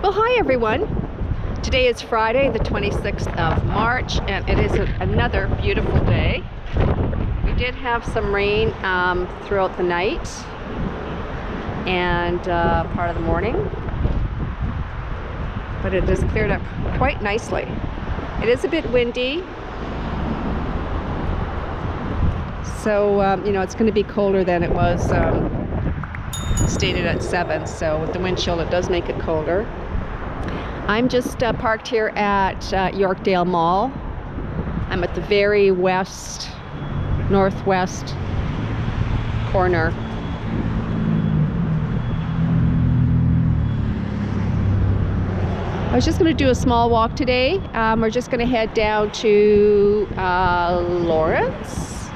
Well, hi everyone. Today is Friday, the 26th of March, and it is another beautiful day. We did have some rain throughout the night and part of the morning, but it has cleared up quite nicely. It is a bit windy, so it's going to be colder than it was stated at 7, so with the wind chill it does make it colder. I'm just parked here at Yorkdale Mall. I'm at the very northwest corner. I was just going to do a small walk today. We're just going to head down to Lawrence.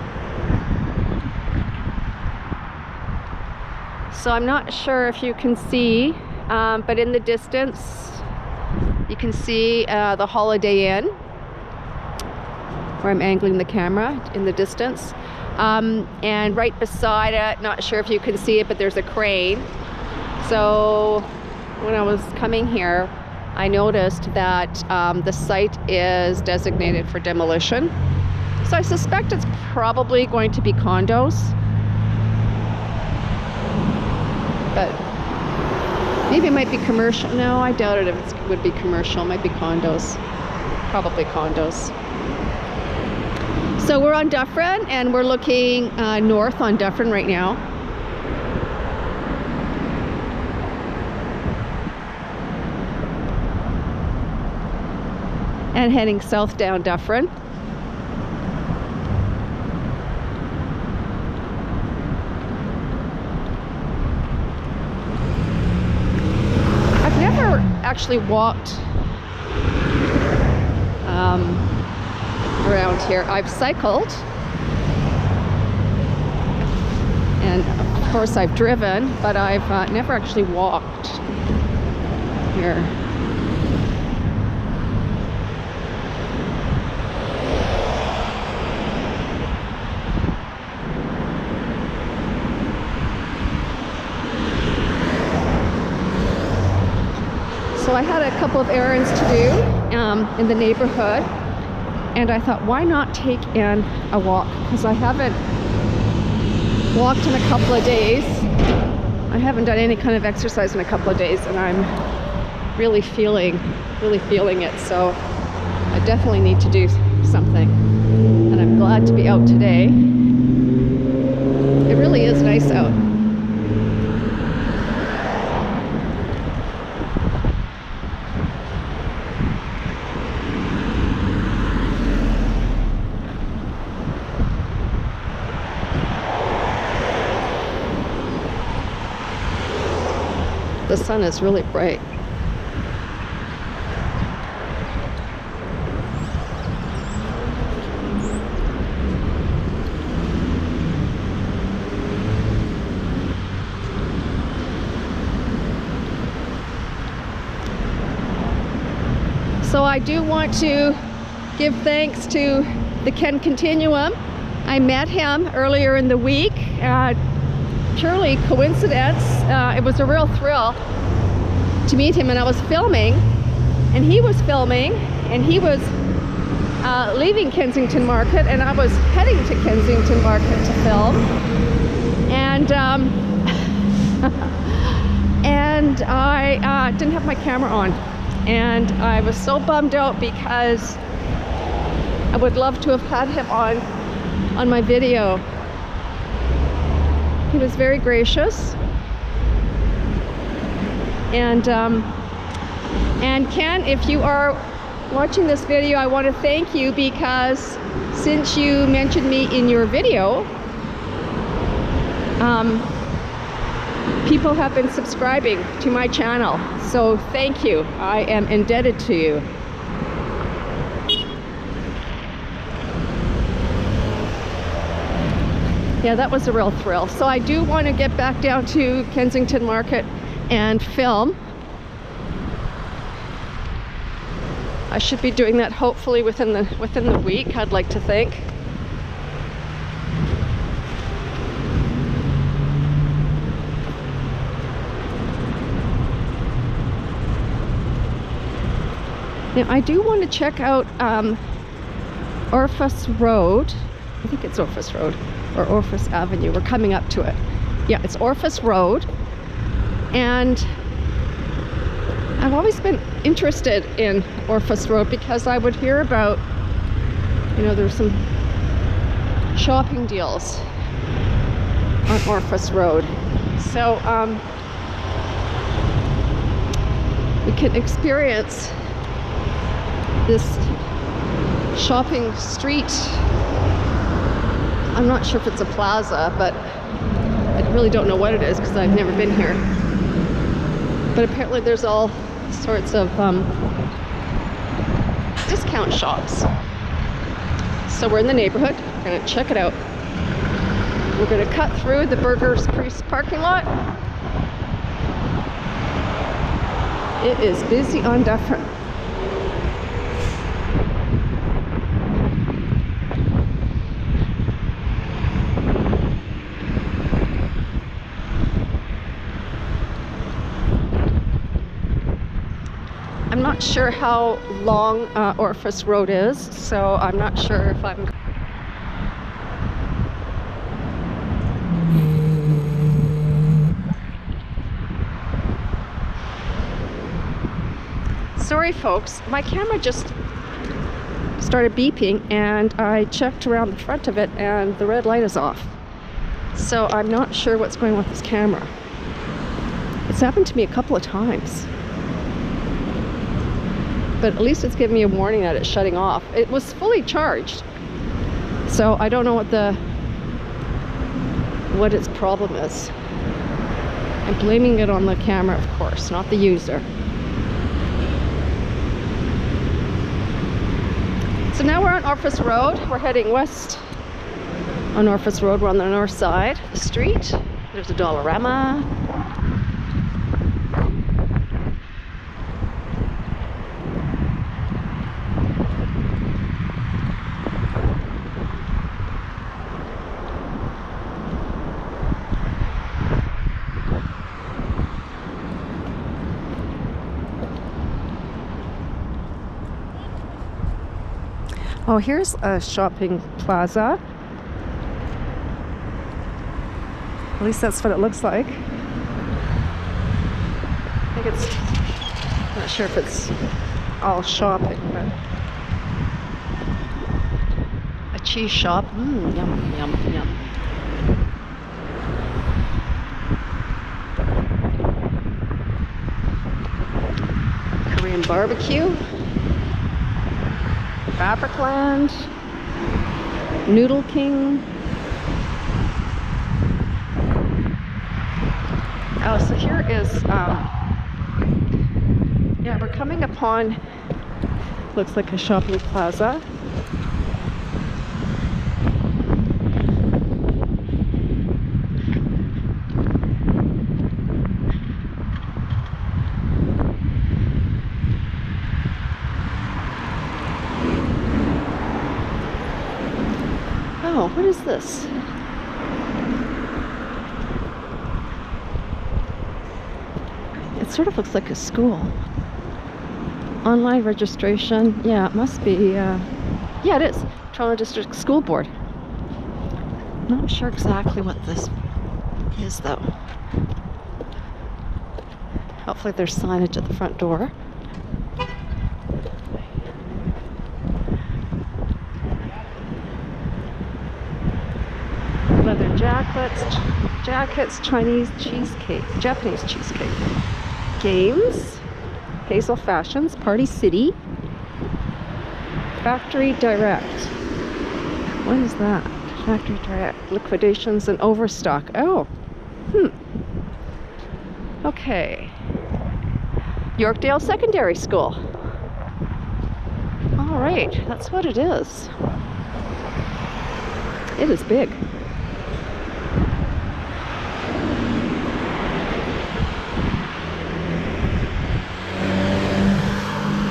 So I'm not sure if you can see, but in the distance you can see the Holiday Inn, where I'm angling the camera in the distance. And right beside it, not sure if you can see it, but there's a crane. So when I was coming here, I noticed that the site is designated for demolition. So I suspect it's probably going to be condos. But maybe it might be commercial. No, I doubt it if it would be commercial. It might be condos. Probably condos. So we're on Dufferin, and we're looking north on Dufferin right now. And heading south down Dufferin. I've never actually walked around here. I've cycled, and of course I've driven, but I've never actually walked here. So I had a couple of errands to do in the neighborhood, and I thought, why not take in a walk? Because I haven't walked in a couple of days. I haven't done any kind of exercise in a couple of days, and I'm really feeling it. So I definitely need to do something, and I'm glad to be out today. It really is nice out. The sun is really bright. So I do want to give thanks to the Ken Continuum. I met him earlier in the week. Purely coincidence. It was a real thrill to meet him, and I was filming, and he was filming, and he was leaving Kensington Market, and I was heading to Kensington Market to film, and and I didn't have my camera on, and I was so bummed out because I would love to have had him on my video. He was very gracious, and Ken, if you are watching this video, I want to thank you, because since you mentioned me in your video, people have been subscribing to my channel, so thank you. I am indebted to you. Yeah, that was a real thrill. So I do want to get back down to Kensington Market and film. I should be doing that hopefully within the week, I'd like to think. Now I do want to check out Orfus Road. I think it's Orfus Road or Orfus Avenue. We're coming up to it. Yeah, it's Orfus Road. And I've always been interested in Orfus Road because I would hear about, you know, there's some shopping deals on Orfus Road. So we can experience this shopping street. I'm not sure if it's a plaza, but I really don't know what it is because I've never been here. But apparently there's all sorts of discount shops. So we're in the neighborhood. We're gonna check it out. We're gonna cut through the Burgers Priest parking lot. It is busy on Dufferin. I'm not sure how long Orfus Road is, so I'm not sure if I'm... Sorry folks, my camera just started beeping and I checked around the front of it and the red light is off. So I'm not sure what's going on with this camera. It's happened to me a couple of times. But at least it's giving me a warning that it's shutting off. It was fully charged. So I don't know what its problem is. I'm blaming it on the camera, of course, not the user. So now we're on Orfus Road. We're heading west on Orfus Road. We're on the north side of the street. There's a Dollarama. Oh, here's a shopping plaza. At least that's what it looks like. I think it's, I'm not sure if it's all shopping, but a cheese shop. Yum, yum, yum. Korean barbecue. Fabricland, Noodle King. Oh, so here is, yeah, we're coming upon, looks like a shopping plaza. Oh, what is this? It sort of looks like a school. Online registration. Yeah, it must be, yeah, it is. Toronto District School Board. Not sure exactly what this is, though. Hopefully there's signage at the front door. Leather jackets, Chinese cheesecake, Japanese cheesecake. Games, Hazel Fashions, Party City, Factory Direct. What is that? Factory Direct, liquidations and overstock. Oh, okay. Yorkdale Secondary School. All right, that's what it is. It is big.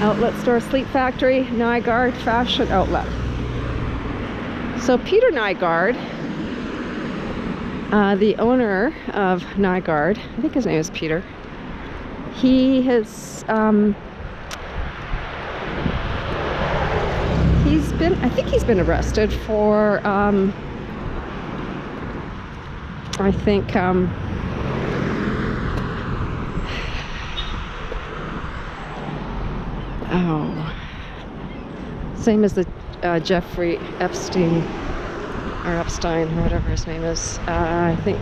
Outlet store, Sleep Factory, Nygaard Fashion Outlet. So Peter Nygaard, the owner of Nygaard, I think his name is Peter, he has I think he's been arrested for, I think, same as the Jeffrey Epstein, or Epstein, or whatever his name is. I think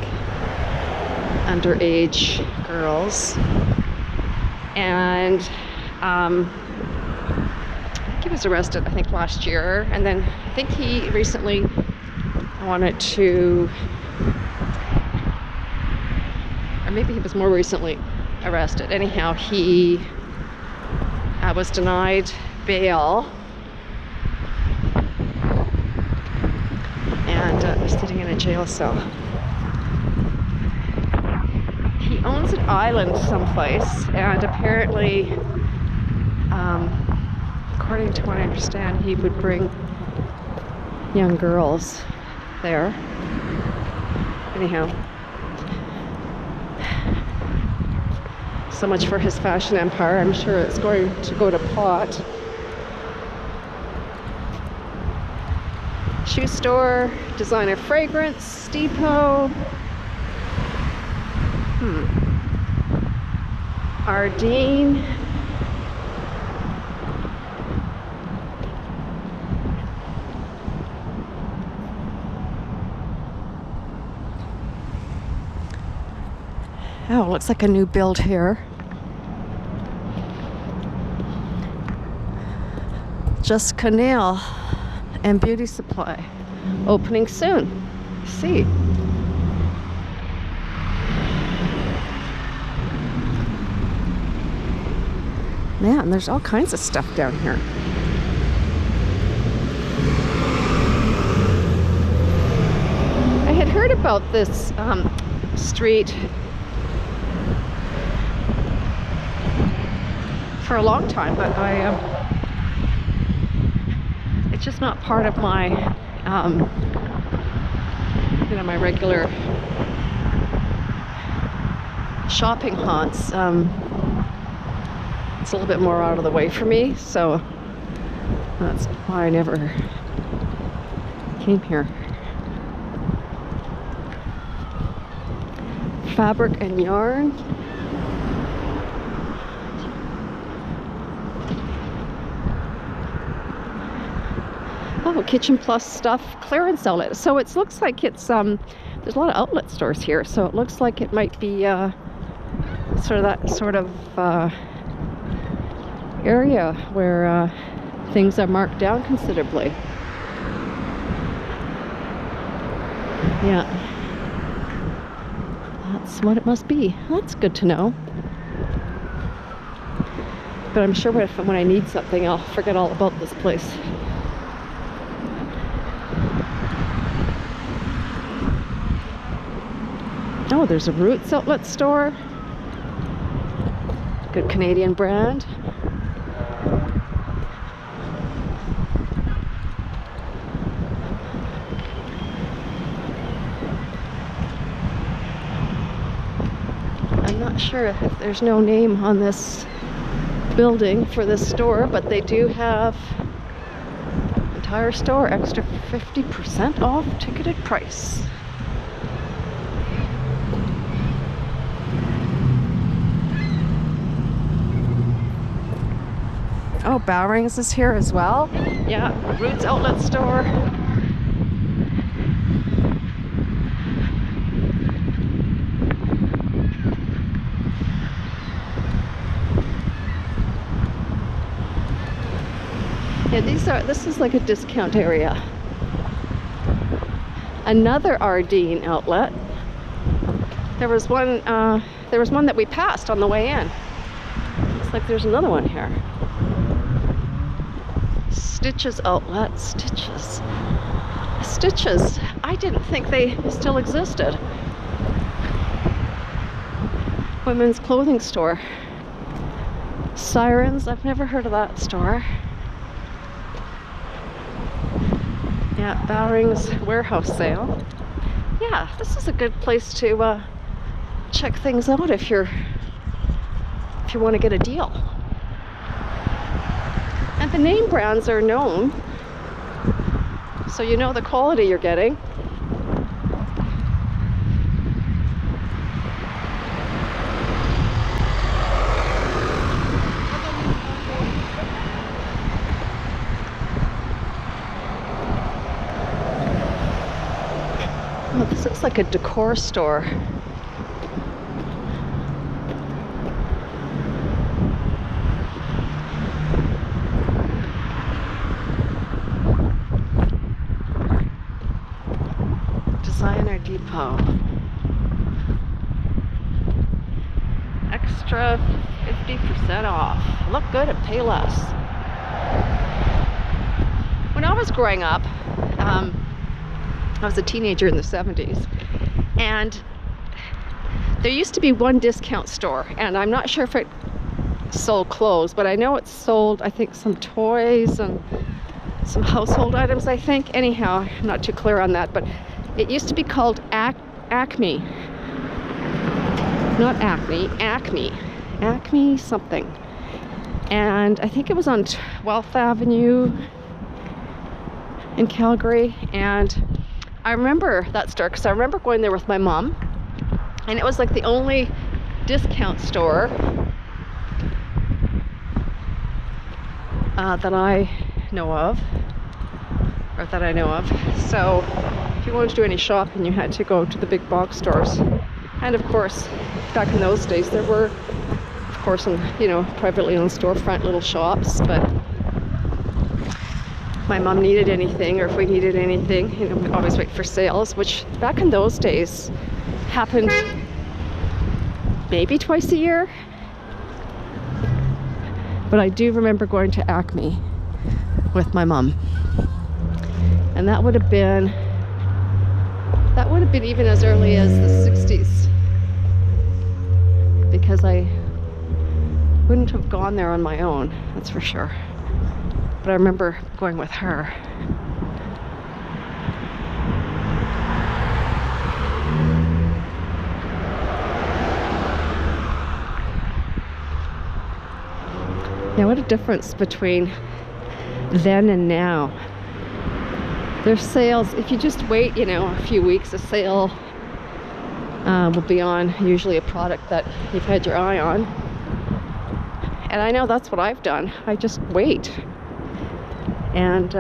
underage girls. And he was arrested, I think, last year. And then I think he recently wanted to, or maybe he was more recently arrested. Anyhow, he was denied bail and was sitting in a jail cell. He owns an island someplace, and apparently, according to what I understand, he would bring young girls there. Anyhow, so much for his fashion empire. I'm sure it's going to go to pot. Shoe store, designer fragrance, depot. Ardeen. Oh, looks like a new build here. Just Canal and Beauty Supply. Opening soon. See. Man, there's all kinds of stuff down here. I had heard about this street for a long time, but it's just not part of my my regular shopping haunts. It's a little bit more out of the way for me, so that's why I never came here. Fabric and yarn. Oh, Kitchen Plus stuff clearance outlet. So it looks like it's there's a lot of outlet stores here, so it looks like it might be sort of area where things are marked down considerably. Yeah, that's what it must be. That's good to know. But I'm sure when I need something, I'll forget all about this place. Oh, there's a Roots outlet store. Good Canadian brand. I'm not sure if there's no name on this building for this store, but they do have entire store extra 50% off ticketed price. Oh, Bowring's is here as well. Yeah, Roots outlet store. Yeah, this is like a discount area. Another Ardeen outlet. There was one that we passed on the way in. Looks like there's another one here. Stitches outlet. Stitches. I didn't think they still existed. Women's clothing store. Sirens. I've never heard of that store. Yeah, Bowring's warehouse sale. Yeah, this is a good place to check things out if you want to get a deal. And the name brands are known. so you know the quality you're getting. Oh, this looks like a decor store. Designer Depot. Extra 50% off. Look good and pay less. When I was growing up, I was a teenager in the 70s, and there used to be one discount store, and I'm not sure if it sold clothes, but I know it sold, I think, some toys and some household items, I think. Anyhow, I'm not too clear on that, but it used to be called Acme. Not Acme, Acme. Acme something. And I think it was on 12th Avenue in Calgary, and I remember that store because I remember going there with my mom, and it was like the only discount store that I know of, or that I know of. So if you wanted to do any shopping, you had to go to the big box stores. And of course, back in those days, there were, of course, some, privately owned storefront little shops, but my mom needed anything, or if we needed anything, we'd always wait for sales, which back in those days happened maybe twice a year. But I do remember going to Acme with my mom, and that would have been even as early as the 60s, because I wouldn't have gone there on my own, that's for sure. But I remember going with her. Yeah, what a difference between then and now. There's sales, if you just wait, a few weeks, a sale will be on usually a product that you've had your eye on. And I know that's what I've done. I just wait. And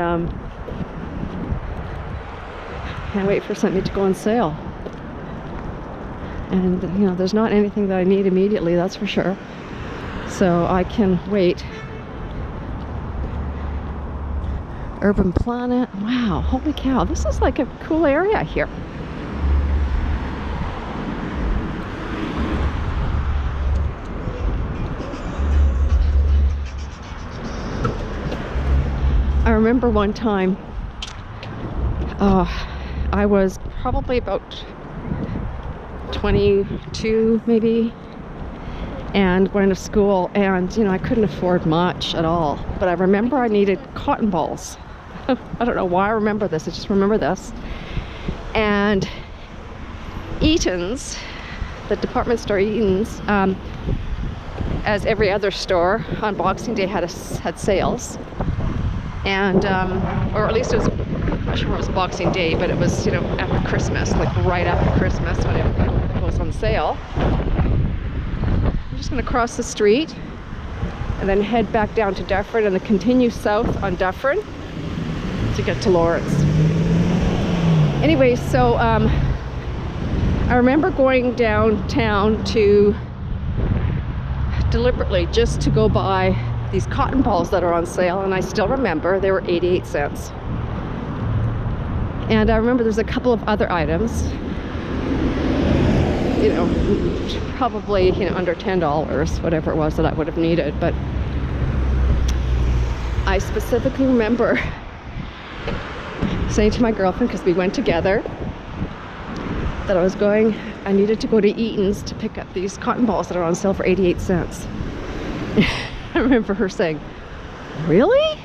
wait for something to go on sale. And there's not anything that I need immediately, that's for sure. So I can wait. Urban Planet. Wow, holy cow, this is like a cool area here. I remember one time, I was probably about 22 maybe, and going to school, and I couldn't afford much at all, but I remember I needed cotton balls. I don't know why I remember this, I just remember this. And Eaton's, the department store Eaton's, as every other store on Boxing Day had sales. And or at least it was, I'm not sure it was Boxing Day, but it was after Christmas, like right after Christmas, when it goes on sale. I'm just going to cross the street and then head back down to Dufferin, and then continue south on Dufferin to get to Lawrence. Anyway, so I remember going downtown to deliberately just to go buy these cotton balls that are on sale, and I still remember they were 88 cents. And I remember there's a couple of other items, probably under $10, whatever it was that I would have needed. But I specifically remember saying to my girlfriend, because we went together, that I needed to go to Eaton's to pick up these cotton balls that are on sale for 88 cents. I remember her saying, "Really?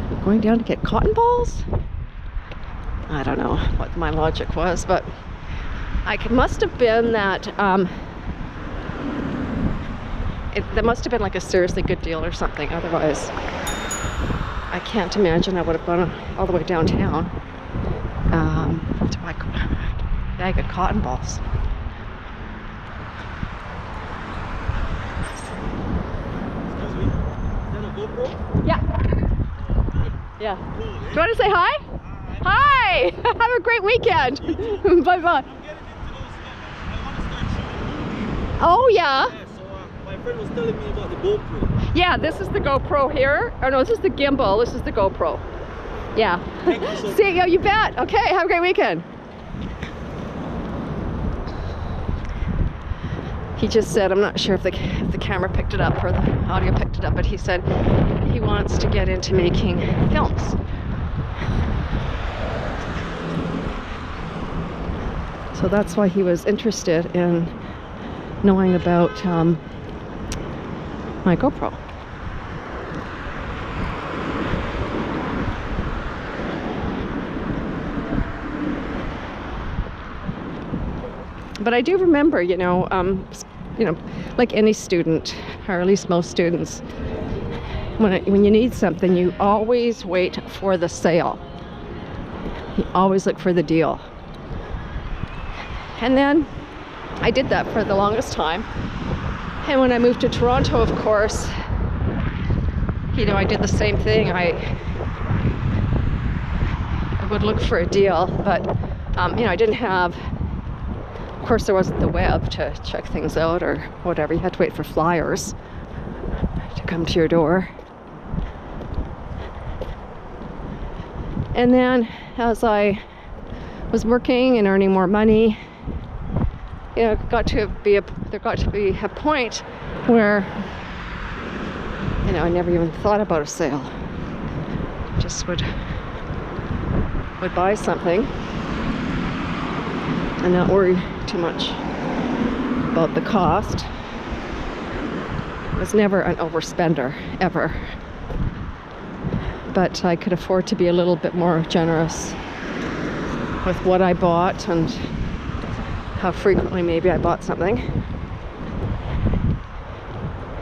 You're going down to get cotton balls?" I don't know what my logic was, but it must have been that that must have been like a seriously good deal or something. Otherwise, I can't imagine I would have gone all the way downtown to buy a bag of cotton balls. Excuse me, is that a GoPro? Yeah. Yeah. Do you want to say hi? Hi! Have a great weekend. Bye bye. I'm getting into those I want to start shooting. Oh, yeah. Yeah, so my friend was telling me about the GoPro. Yeah, this is the GoPro here. Oh, no, this is the gimbal. This is the GoPro. Yeah. Thank you so much. See you, you bet. Okay, have a great weekend. He just said, I'm not sure if the camera picked it up or the audio picked it up, but he said he wants to get into making films. So that's why he was interested in knowing about my GoPro. But I do remember, you know, like any student, or at least most students, when you need something, you always wait for the sale. You always look for the deal. And then I did that for the longest time. And when I moved to Toronto, of course, you know, I did the same thing. I would look for a deal, but you know, I didn't have, of course, there wasn't the web to check things out or whatever. You had to wait for flyers to come to your door. And then as I was working and earning more money, you know, there got to be a point where, you know, I never even thought about a sale. Just would buy something and not worry too much about the cost. I was never an overspender, ever. But I could afford to be a little bit more generous with what I bought and how frequently maybe I bought something.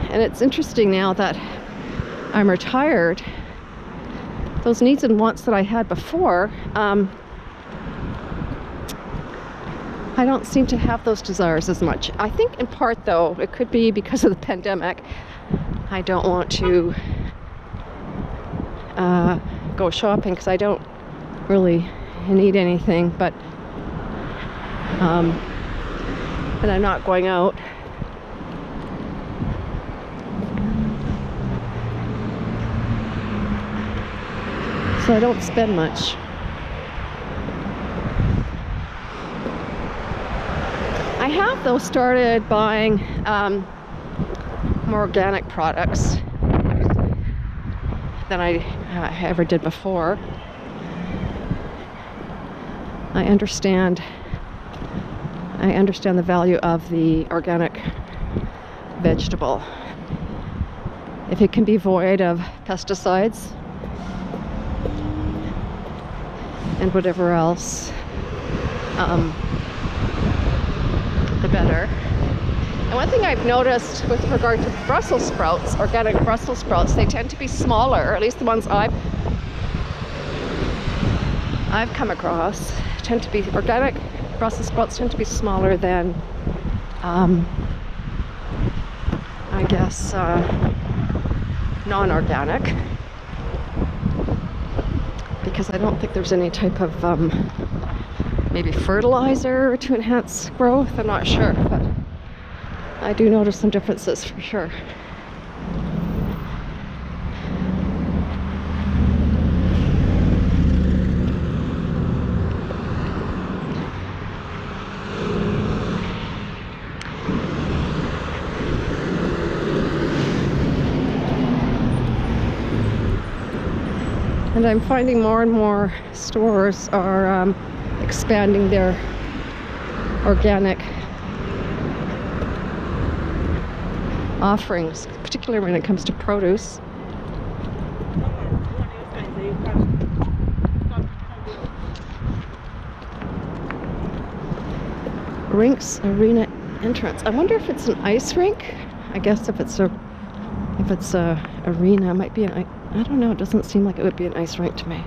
And it's interesting now that I'm retired, those needs and wants that I had before, I don't seem to have those desires as much. I think in part, though, it could be because of the pandemic. I don't want to go shopping because I don't really need anything, but and I'm not going out. So I don't spend much. I have, though, started buying more organic products than I ever did before. I understand the value of the organic vegetable. If it can be void of pesticides and whatever else, the better. And one thing I've noticed with regard to Brussels sprouts, organic Brussels sprouts, they tend to be smaller, or at least the ones I've come across tend to be organic. Brussels sprouts tend to be smaller than, I guess, non-organic, because I don't think there's any type of maybe fertilizer to enhance growth. I'm not sure, but I do notice some differences for sure. And I'm finding more and more stores are expanding their organic offerings, particularly when it comes to produce. Rinks Arena entrance. I wonder if it's an ice rink. I guess if it's a arena, it might be an I don't know, it doesn't seem like it would be an ice rink to me.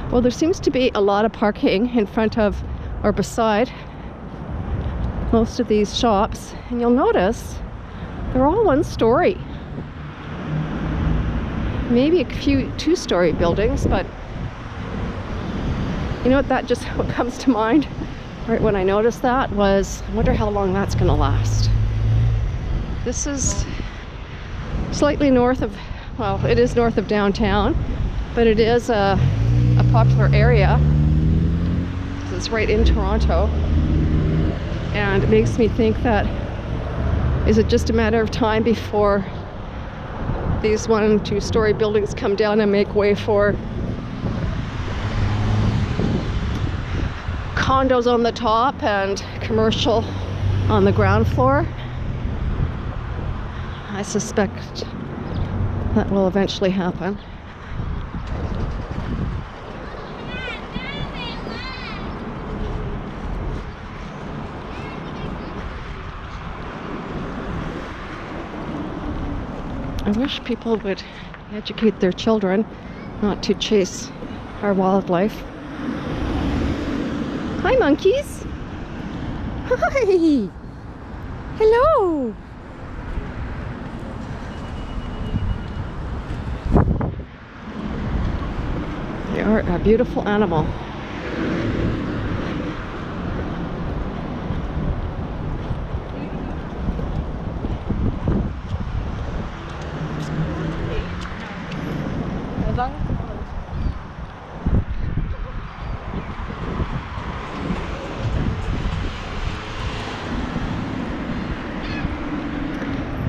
Well, there seems to be a lot of parking in front of or beside most of these shops, and you'll notice they're all one story. Maybe a few two-story buildings, but you know what, what comes to mind right when I noticed that was, I wonder how long that's going to last. This is slightly north of, well, it is north of downtown, but it is a popular area. It's right in Toronto, and it makes me think that, is it just a matter of time before these 1- and 2-story buildings come down and make way for condos on the top and commercial on the ground floor? I suspect that will eventually happen. I wish people would educate their children not to chase our wildlife. Hi, monkeys. Hi. Hello. They are a beautiful animal.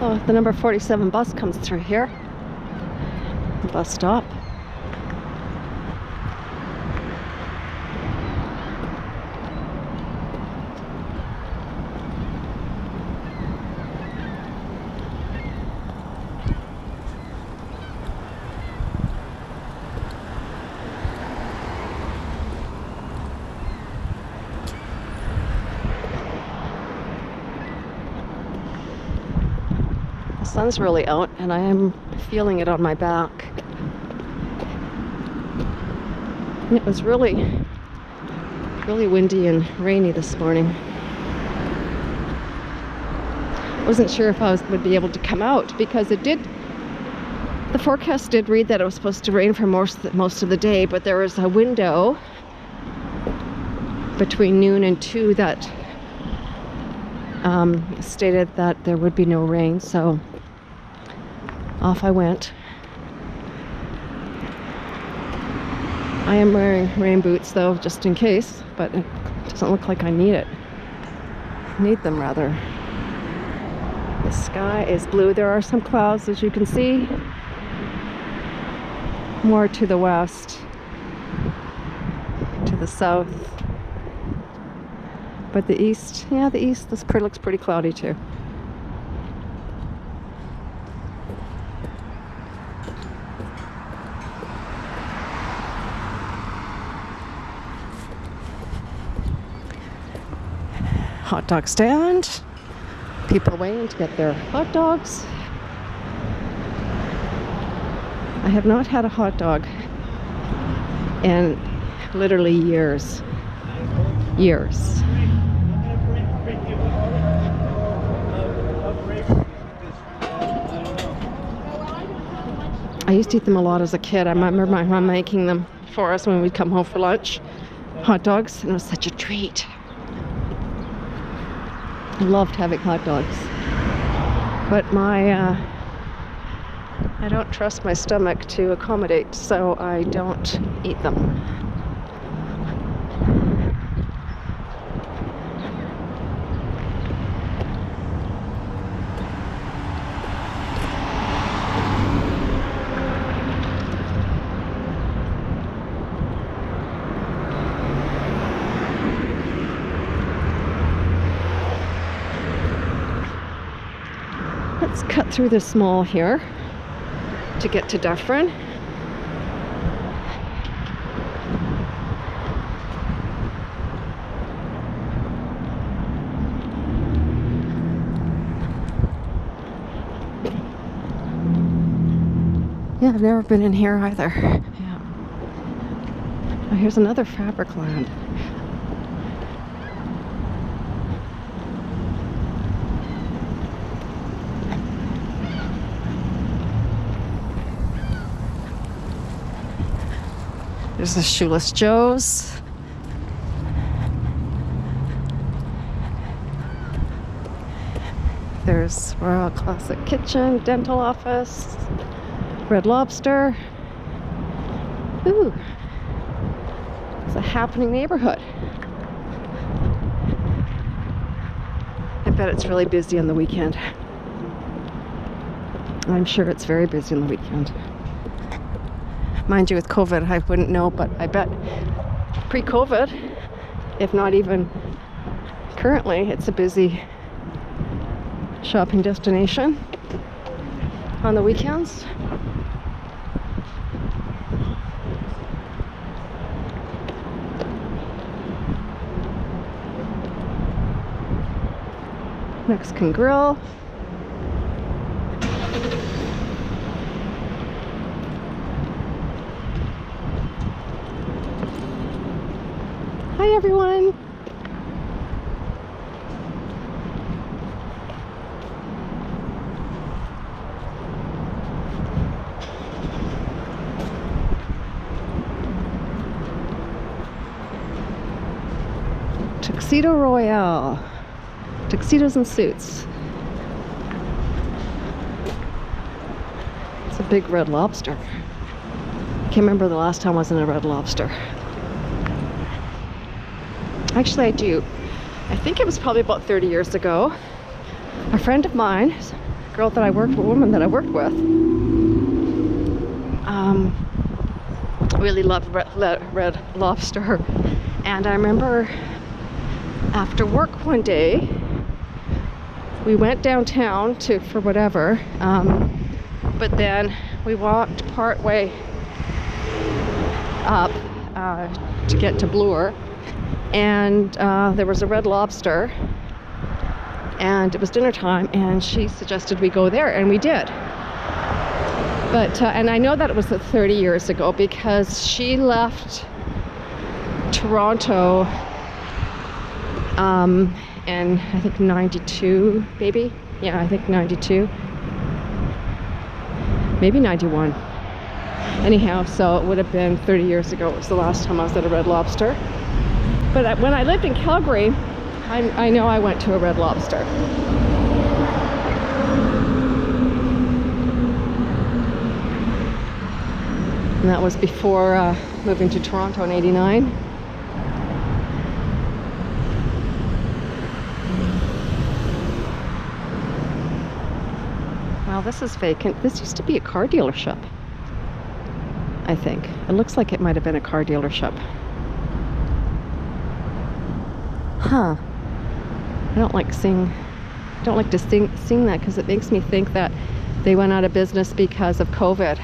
Oh, the number 47 bus comes through here. Bus stop. The sun's really out, and I am feeling it on my back. And it was really windy and rainy this morning. I wasn't sure if I would be able to come out, because the forecast did read that it was supposed to rain for most of the day, but there was a window between noon and 2 that stated that there would be no rain, so off I went. I am wearing rain boots though, just in case, but it doesn't look like I need them rather. The sky is blue. There are some clouds, as you can see, more to the west, to the south. But the east, this looks pretty cloudy too. Hot dog stand. People waiting to get their hot dogs. I have not had a hot dog in literally years. Years. I used to eat them a lot as a kid. I remember my mom making them for us when we'd come home for lunch. Hot dogs, and it was such a treat. I loved having hot dogs. But I don't trust my stomach to accommodate, so I don't eat them. Let's cut through this mall here to get to Dufferin. Yeah, I've never been in here either. Yeah. Oh, here's another fabric land. There's the Shoeless Joe's. There's Royal Classic Kitchen, Dental Office, Red Lobster. Ooh, it's a happening neighborhood. I bet it's really busy on the weekend. I'm sure it's very busy on the weekend. Mind you, with COVID, I wouldn't know, but I bet pre-COVID, if not even currently, it's a busy shopping destination on the weekends. Mexican Grill. Hi everyone. Tuxedo Royale. Tuxedos and suits. It's a big Red Lobster. Can't remember the last time I was in a Red Lobster. Actually, I do. I think it was probably about 30 years ago. A friend of mine, a girl that I worked with, a woman that I worked with, really loved Red Lobster. And I remember after work one day, we went downtown for whatever, but then we walked part way up to get to Bloor, and there was a Red Lobster, and it was dinner time, and she suggested we go there, and we did. But and I know that it was 30 years ago because she left Toronto in I think 92, maybe. Yeah, I think 92, maybe 91. Anyhow, so it would have been 30 years ago. It was the last time I was at a Red Lobster. But when I lived in Calgary, I know I went to a Red Lobster. And that was before moving to Toronto in '89. Wow, this is vacant. This used to be a car dealership, I think. It looks like it might have been a car dealership. Huh. I don't like to sing that because it makes me think that they went out of business because of COVID.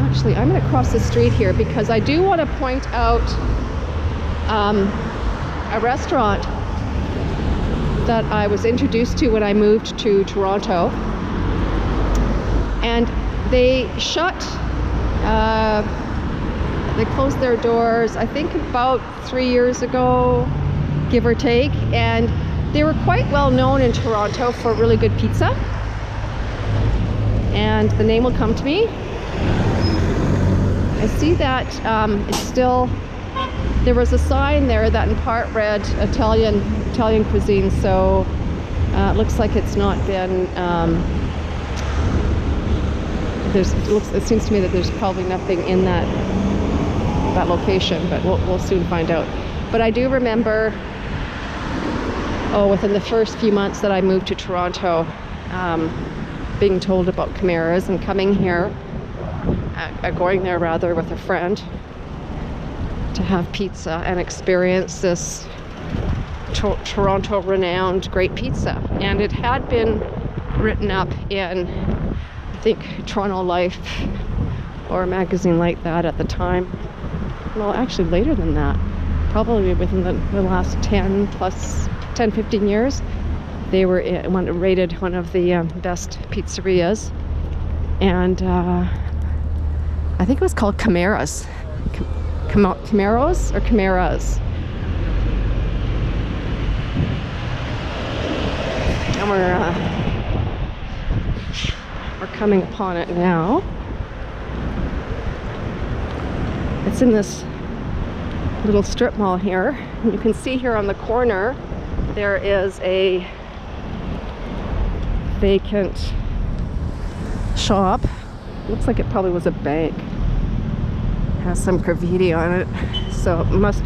Actually, I'm going to cross the street here because I do want to point out a restaurant that I was introduced to when I moved to Toronto, and they closed their doors I think about 3 years ago, give or take, and they were quite well known in Toronto for really good pizza, and the name will come to me. I see that it's still, there was a sign there that in part read Italian cuisine, so it looks like it's not been, it seems to me that there's probably nothing in that location, but we'll soon find out. But I do remember, within the first few months that I moved to Toronto, being told about Chimeras and coming here, going there rather with a friend to have pizza and experience this Toronto renowned great pizza. And it had been written up in think Toronto Life or a magazine like that at the time. Well, actually later than that, probably within the last 10 plus 10, 15 years, they were rated one of the best pizzerias. And I think it was called Camaras. Camaros or Camaras. And we're coming upon it now. It's in this little strip mall here. And you can see here on the corner there is a vacant shop. Looks like it probably was a bank. Has some graffiti on it, so it must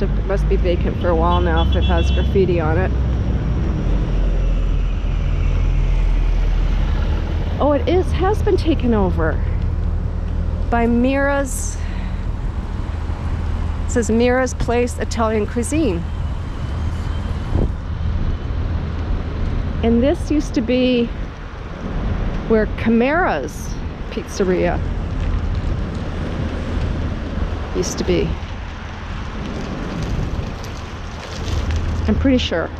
be vacant for a while now if it has graffiti on it. Oh, has been taken over by Mira's. It says Mira's Place Italian Cuisine. And this used to be where Camara's Pizzeria used to be. I'm pretty sure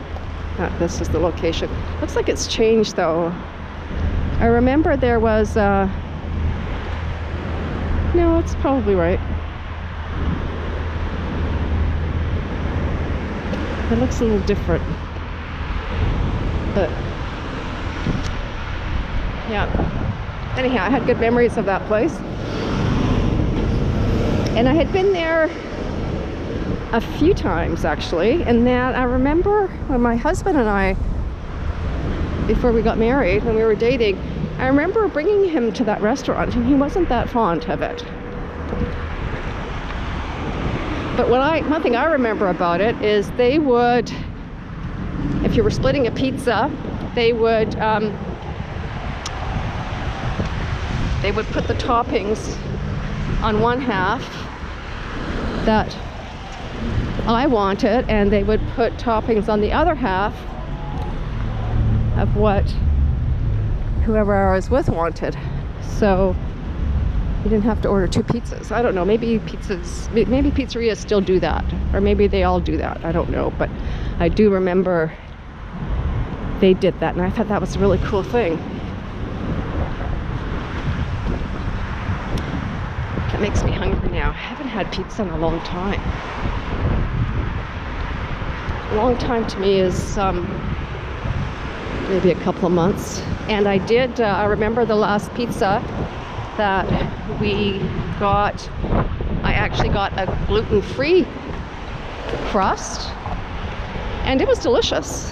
that this is the location. Looks like it's changed though. I remember there was no, it's probably right. It looks a little different. But yeah. Anyhow, I had good memories of that place. And I had been there a few times actually. And then I remember when my husband and I, before we got married, when we were dating, I remember bringing him to that restaurant and he wasn't that fond of it. But one thing I remember about it is they would, if you were splitting a pizza, they would put the toppings on one half that I wanted, and they would put toppings on the other half of what whoever I was with wanted. So you didn't have to order two pizzas. I don't know, maybe pizzerias still do that, or maybe they all do that, I don't know. But I do remember they did that, and I thought that was a really cool thing. That makes me hungry now. I haven't had pizza in a long time. A long time to me is maybe a couple of months. And I remember the last pizza that we got, I actually got a gluten-free crust, and it was delicious.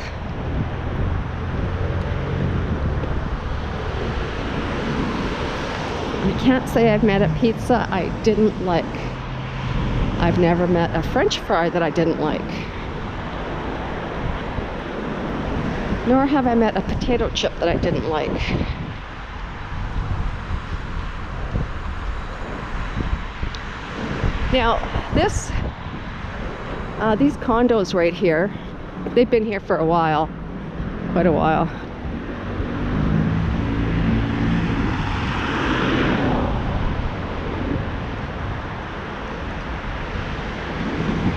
I can't say I've met a pizza I didn't like. I've never met a French fry that I didn't like. Nor have I met a potato chip that I didn't like. Now, these condos right here, they've been here for a while, quite a while.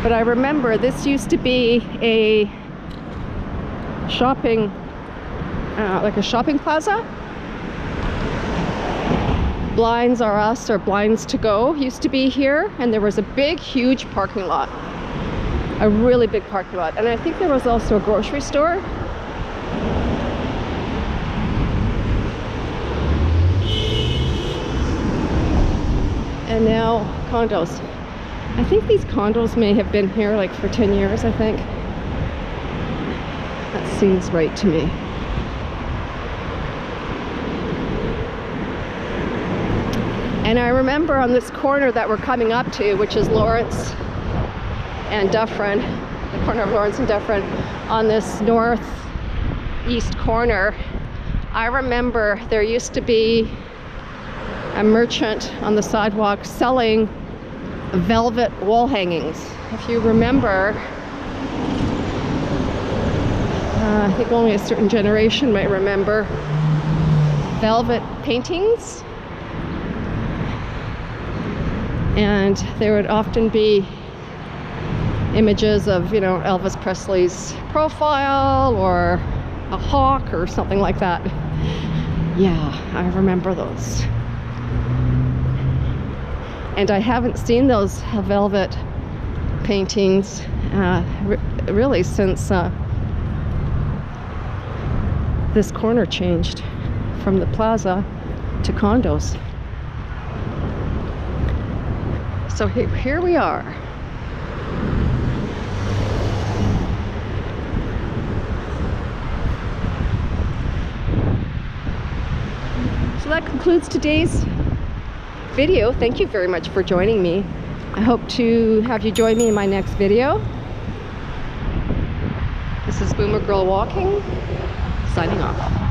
But I remember this used to be a shopping, like a shopping plaza. Blinds R Us or Blinds to Go used to be here, and there was a big, huge parking lot. A really big parking lot. And I think there was also a grocery store. And now condos. I think these condos may have been here like for 10 years, I think. That seems right to me. And I remember on this corner that we're coming up to, which is Lawrence and Dufferin, the corner of Lawrence and Dufferin, on this northeast corner, I remember there used to be a merchant on the sidewalk selling velvet wall hangings. If you remember, I think only a certain generation might remember velvet paintings And there would often be images of, you know, Elvis Presley's profile or a hawk or something like that. Yeah, I remember those. And I haven't seen those velvet paintings really since this corner changed from the plaza to condos. So here we are. So that concludes today's video. Thank you very much for joining me. I hope to have you join me in my next video. This is Boomer Girl Walking, signing off.